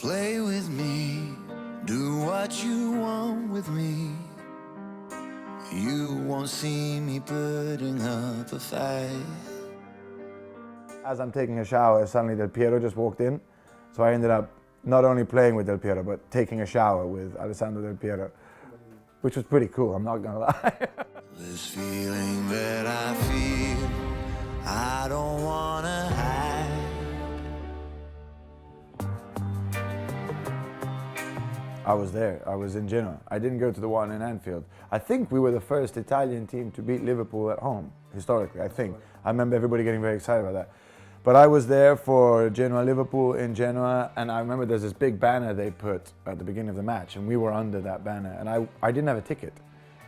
Play with me, do what you want with me. You won't see me putting up a fight. As I'm taking a shower, suddenly Del Piero just walked in. So I ended up not only playing with Del Piero, but taking a shower with Alessandro Del Piero, which was pretty cool, I'm not gonna lie. This feeling that I feel, I don't wanna hide. I was there, I was in Genoa. I didn't go to the one in Anfield. I think we were the first Italian team to beat Liverpool at home, historically, I think. I remember everybody getting very excited about that. But I was there for Genoa-Liverpool in Genoa, and I remember there's this big banner they put at the beginning of the match, and we were under that banner, and I didn't have a ticket.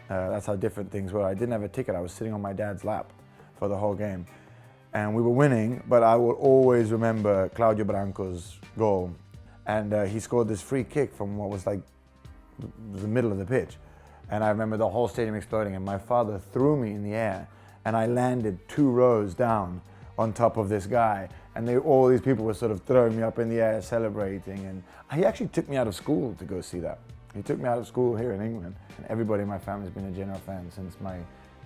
That's how different things were. I didn't have a ticket, I was sitting on my dad's lap for the whole game. And we were winning, but I will always remember Claudio Branco's goal. And he scored this free kick from what was like the middle of the pitch. And I remember the whole stadium exploding, and my father threw me in the air, and I landed 2 rows down on top of this guy. And all these people were sort of throwing me up in the air, celebrating. And he actually took me out of school to go see that. He took me out of school here in England. And everybody in my family has been a Genoa fan since my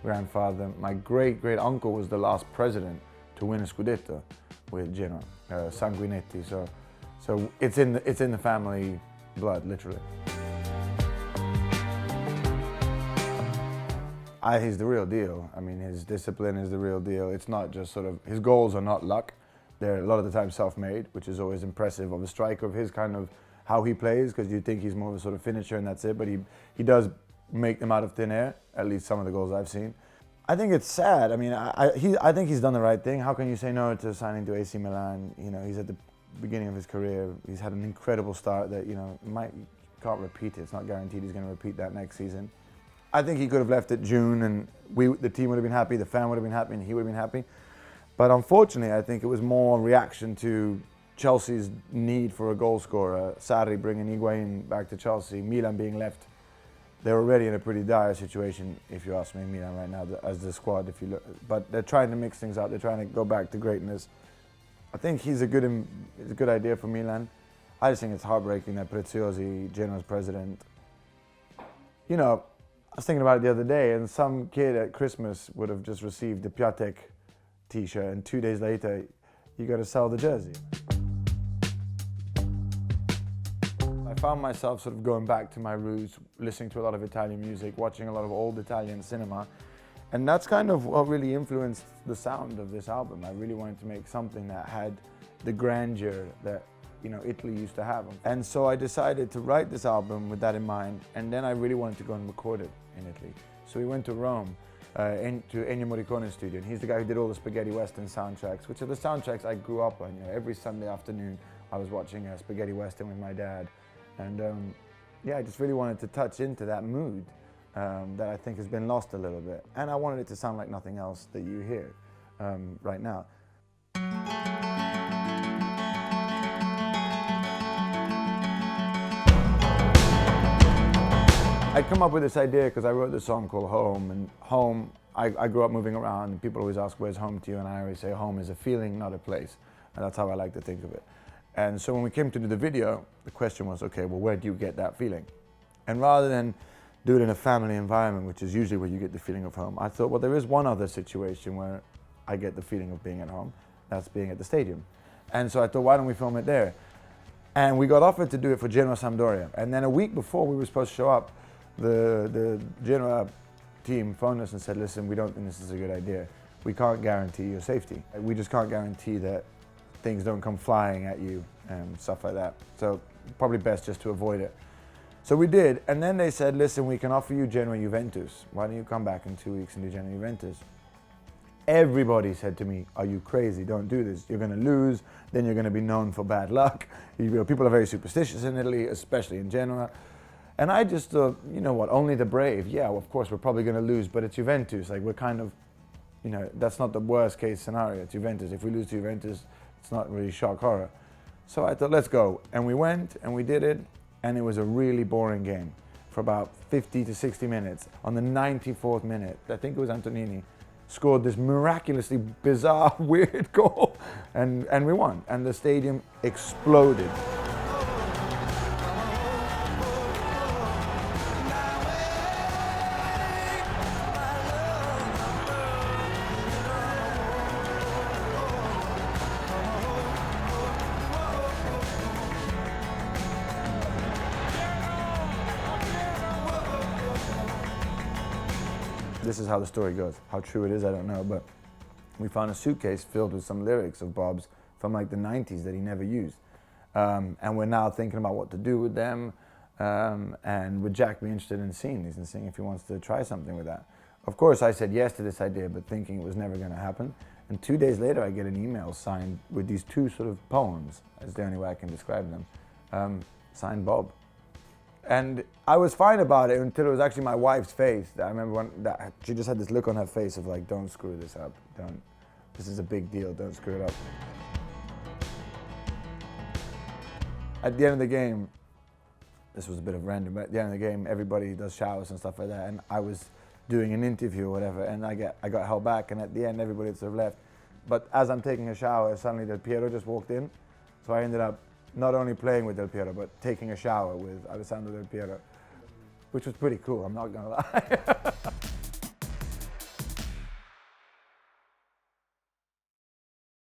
grandfather. My great uncle was the last president to win a Scudetto with Genoa, Sanguinetti. So it's in the family blood, literally. He's the real deal. I mean, his discipline is the real deal. It's not just sort of, his goals are not luck. They're a lot of the time self-made, which is always impressive of a striker of his kind of how he plays, because you think he's more of a sort of finisher and that's it, but he does make them out of thin air, at least some of the goals I've seen. I think it's sad. I mean, I think he's done the right thing. How can you say no to signing to AC Milan? You know, he's at the beginning of his career. He's had an incredible start that, you know, can't repeat it. It's not guaranteed he's going to repeat that next season. I think he could have left at June, and the team would have been happy, the fan would have been happy, and he would have been happy. But unfortunately, I think it was more reaction to Chelsea's need for a goal scorer. Sarri bringing Higuain back to Chelsea, Milan being left. They're already in a pretty dire situation, if you ask me, Milan right now, as the squad. If you look, but they're trying to mix things up. They're trying to go back to greatness. I think it's a good idea for Milan. I just think it's heartbreaking that Preziosi, Genoa's president, you know, I was thinking about it the other day, and some kid at Christmas would have just received the PIATEK t-shirt, and 2 days later, you got to sell the jersey. I found myself sort of going back to my roots, listening to a lot of Italian music, watching a lot of old Italian cinema, and that's kind of what really influenced the sound of this album. I really wanted to make something that had the grandeur that, you know, Italy used to have. And so I decided to write this album with that in mind, and then I really wanted to go and record it in Italy. So we went to Rome, to Ennio Morricone's studio, and he's the guy who did all the spaghetti western soundtracks, which are the soundtracks I grew up on. You know, every Sunday afternoon I was watching a spaghetti western with my dad. And yeah, I just really wanted to touch into that mood that I think has been lost a little bit. And I wanted it to sound like nothing else that you hear right now. I come up with this idea because I wrote this song called Home, and home, I grew up moving around, and people always ask, where's home to you? And I always say home is a feeling, not a place. And that's how I like to think of it. And so when we came to do the video, the question was, okay, well, where do you get that feeling? And rather than do it in a family environment, which is usually where you get the feeling of home, I thought, well, there is one other situation where I get the feeling of being at home. That's being at the stadium. And so I thought, why don't we film it there? And we got offered to do it for Genoa-Sampdoria. And then a week before we were supposed to show up, the Genoa team phoned us and said, listen, we don't think this is a good idea. We can't guarantee your safety. We just can't guarantee that things don't come flying at you and stuff like that. So probably best just to avoid it. So we did, and then they said, listen, we can offer you Genoa-Juventus. Why don't you come back in 2 weeks and do Genoa-Juventus? Everybody said to me, are you crazy? Don't do this. You're going to lose, then you're going to be known for bad luck. You know, people are very superstitious in Italy, especially in Genoa. And I just thought, you know what, only the brave. Yeah, well, of course, we're probably going to lose, but it's Juventus. Like, we're kind of, you know, that's not the worst case scenario. It's Juventus. If we lose to Juventus, it's not really shock horror. So I thought, let's go. And we went, and we did it, and it was a really boring game for about 50 to 60 minutes. On the 94th minute, I think it was Antonini, scored this miraculously bizarre, weird goal, and we won. And the stadium exploded. this is how the story goes. How true it is, I don't know, but we found a suitcase filled with some lyrics of Bob's from like the 90s that he never used. And we're now thinking about what to do with them. And would Jack be interested in seeing these and seeing if he wants to try something with that? Of course, I said yes to this idea, but thinking it was never going to happen. And 2 days later, I get an email signed with these two sort of poems, is the only way I can describe them, signed Bob. And I was fine about it until it was actually my wife's face. I remember she just had this look on her face of like, don't screw this up. This is a big deal, don't screw it up. At the end of the game, this was a bit of random, but at the end of the game, everybody does showers and stuff like that, and I was doing an interview or whatever, and I got held back, and at the end, everybody sort of left. But as I'm taking a shower, suddenly Del Piero just walked in, so I ended up not only playing with Del Piero, but taking a shower with Alessandro Del Piero, which was pretty cool, I'm not gonna lie.